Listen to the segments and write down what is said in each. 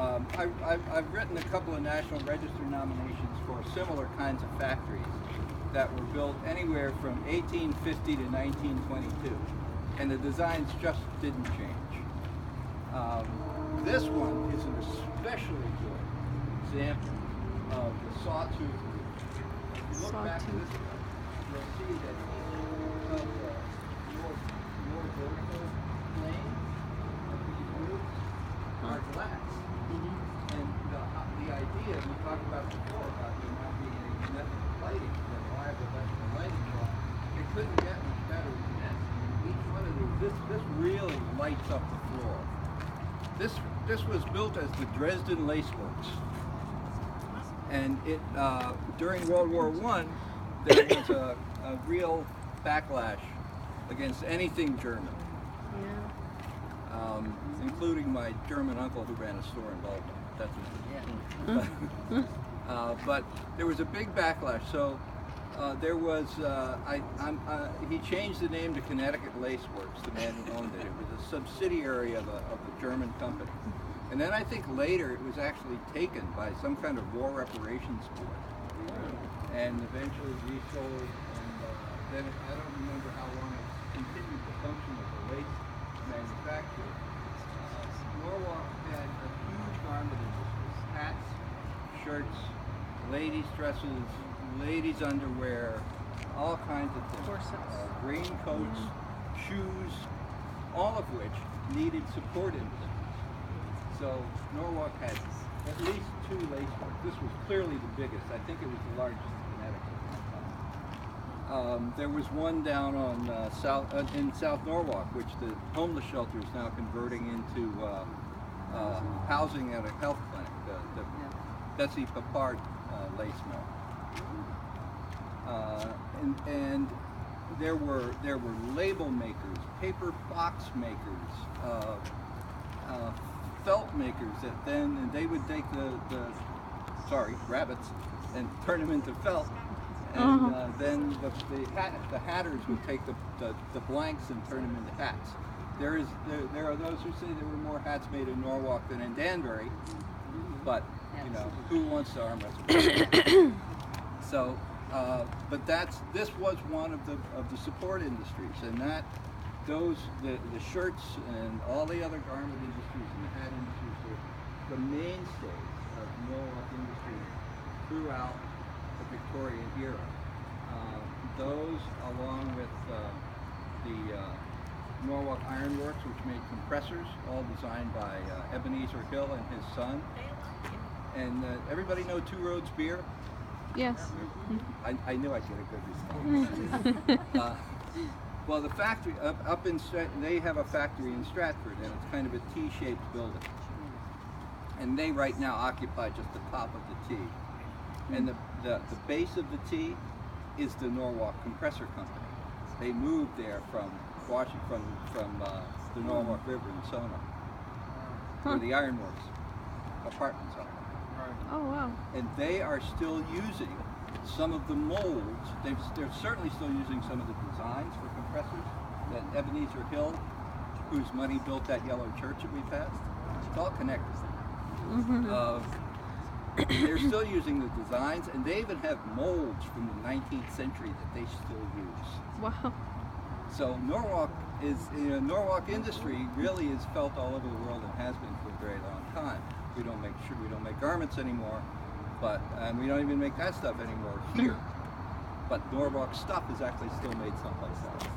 I've written a couple of National Register nominations for similar kinds of factories that were built anywhere from 1850 to 1922, and the designs just didn't change. This one is an especially good example of the sawtooth roof. If you look back to this one, you'll see that each of the more vertical planes of these roofs are glass. And the idea we talked about before about there not being any kinetic lighting, reliable electrical lighting, it couldn't get much better than this. Each one of these, this really lights up the floor. This was built as the Dresden Lace Works, and it during World War I there was a real backlash against anything German. Including my German uncle who ran a store in Baltimore. That's what but there was a big backlash. So there was, he changed the name to Connecticut Lace Works, the man who owned it. It was a subsidiary of the German company. And then I think later it was actually taken by some kind of war reparations board. And eventually resold, and then I don't remember how long it continued the function of the lace manufacturer. Norwalk had a huge garment industry: hats, shirts, ladies' dresses, ladies' underwear, all kinds of things. Raincoats, shoes, all of which needed support industries. So Norwalk had at least 2 lace works. This was clearly the biggest. I think it was the largest in Connecticut. There was one down on in South Norwalk, which the homeless shelter is now converting into housing at a health clinic, the Betsy Papard lace mill. And there were label makers, paper box makers, felt makers that then they would take the rabbits and turn them into felt. And then the hatters would take the blanks and turn them into hats. There are those who say there were more hats made in Norwalk than in Danbury, but you know, who wants to arm wrestle? So, but this was one of the support industries, and the shirts and all the other garment industries and the hat industries were the mainstays of Norwalk industry throughout the Victorian era. Those, along with the Norwalk Iron Works, which made compressors, all designed by Ebenezer Hill and his son. And everybody know Two Roads Beer? Yes. I knew I'd get a good response. Well, the factory up in they have a factory in Stratford, and it's kind of a T-shaped building. And they right now occupy just the top of the T. And the base of the T is the Norwalk Compressor Company. They moved there from Washington, from the Norwalk River in Sona, where the ironworks apartments are. Oh wow! And they are still using some of the molds. They're certainly still using some of the designs for compressors that Ebenezer Hill, whose money built that yellow church that we passed. It's all connected. They're still using the designs, and they even have molds from the 19th century that they still use. Wow. So Norwalk Norwalk industry really is felt all over the world and has been for a very long time. We don't make garments anymore, and we don't even make that stuff anymore here. But Norwalk stuff is actually still made someplace else.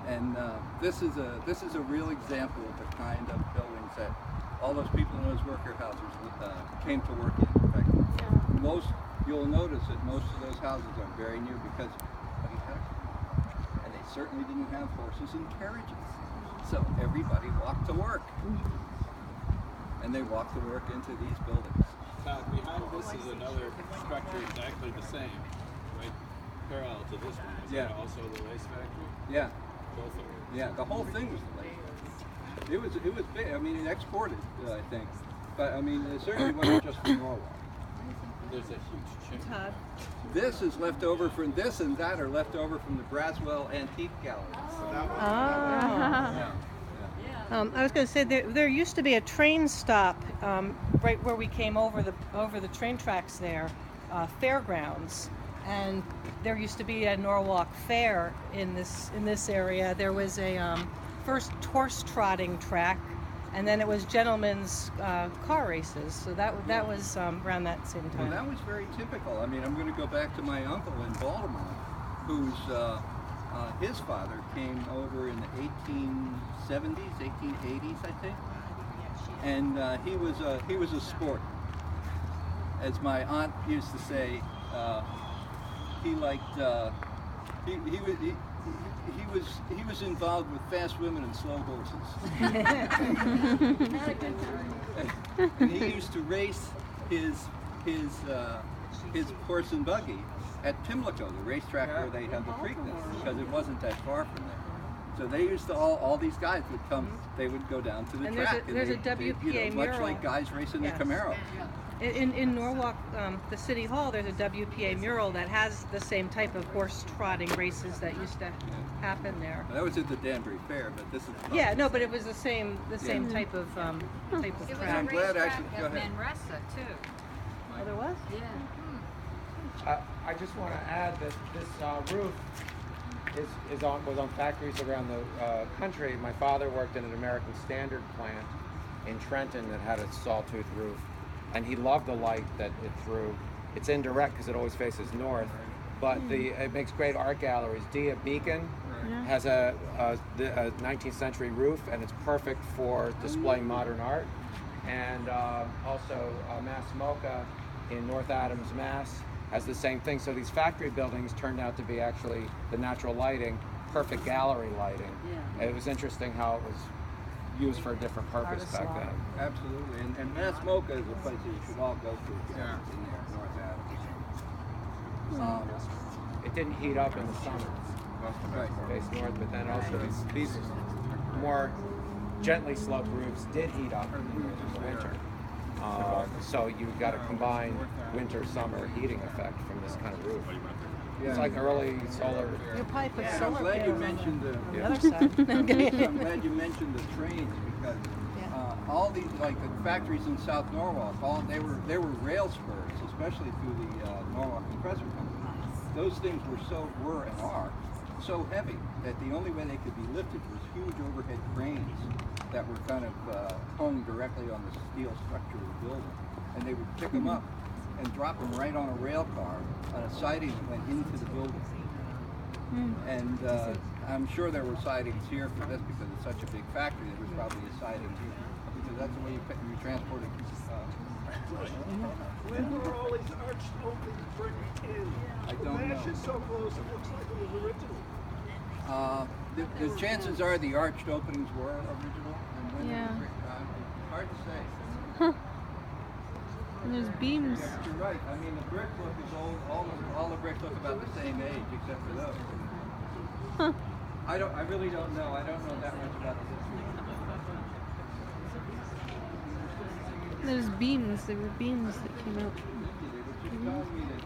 And this is a real example of the kind of buildings that all those people in those worker houses came to work in. In fact, you'll notice that most of those houses are very near because of and they certainly didn't have horses and carriages. So everybody walked to work. And they walked to work into these buildings. Behind this is another structure exactly the same, right? Parallel to this one. Is that also the lace factory? Yeah. Both of them. Yeah, the whole thing was the lace factory. It was big. I mean, it exported, I think. But I mean, it certainly wasn't just from Norwalk. There's a huge chimney. This is left over from this, and that are left over from the Braswell Antique Gallery. Oh. Yeah. I was going to say there used to be a train stop right where we came over the train tracks there, fairgrounds, and there used to be a Norwalk Fair in this area. There was a first horse trotting track, and then it was gentlemen's car races. So that was around that same time. Well, that was very typical. I mean, I'm going to go back to my uncle in Baltimore, whose his father came over in the 1870s, 1880s, I think, and he was a sport. As my aunt used to say, he liked he was involved with fast women and slow horses. And he used to race his horse and buggy at Pimlico, the racetrack where they had the Preakness, because it wasn't that far from there. So they used to all these guys would come. They would go down to the and track. There's a WPA mural. Much like guys racing the Camaro. In Norwalk, the City Hall, there's a WPA mural that has the same type of horse trotting races that used to happen there. Well, that was at the Danbury Fair, but this is. Yeah, no, but it was the same type of It was track. I'm a glad racetrack actually- go of ahead. Manresa too. Oh, there was? Yeah. I just want to add that this roof was on factories around the country. My father worked in an American Standard plant in Trenton that had a sawtooth roof, and he loved the light that it threw. It's indirect because it always faces north, but it makes great art galleries. Dia Beacon has a 19th century roof, and it's perfect for displaying modern art. And also Mass Mocha in North Adams, Mass, has the same thing. So these factory buildings turned out to be actually the natural lighting, perfect gallery lighting. Yeah. It was interesting how it was used for a different purpose back then. Absolutely, and Mass Mocha is a place that you should all go to if you're in there, North Adams. It didn't heat up in the summer, Right. faced north, but then also these more gently sloped roofs did heat up in the winter. So you've got a combined winter-summer heating effect from this kind of roof. Yeah. It's like early solar. You probably put I'm solar glad you panels mentioned on the the. other side. I'm glad you mentioned the trains because all these, like the factories in South Norwalk, they were rail spurs, especially through the Norwalk Compressor Company. Those things were and are so heavy that the only way they could be lifted was huge overhead cranes that were kind of hung directly on the steel structure of the building, and they would pick them up and drop them right on a rail car on a siding that went into the building. And I'm sure there were sidings here for this because it's such a big factory. There was probably a siding here because that's the way you transport it. When were all these arched openings bringing in? I don't know. Is so close, it looks like it was original. The chances are the arched openings were original, and when they Yeah. were it's hard to say. Huh. And there's beams. Yeah, you're right. I mean, the bricks look as old. All the bricks look about the same age, except for those. Huh. I really don't know. I don't know that much about the history. There's beams. There were beams that came out. They were just telling me that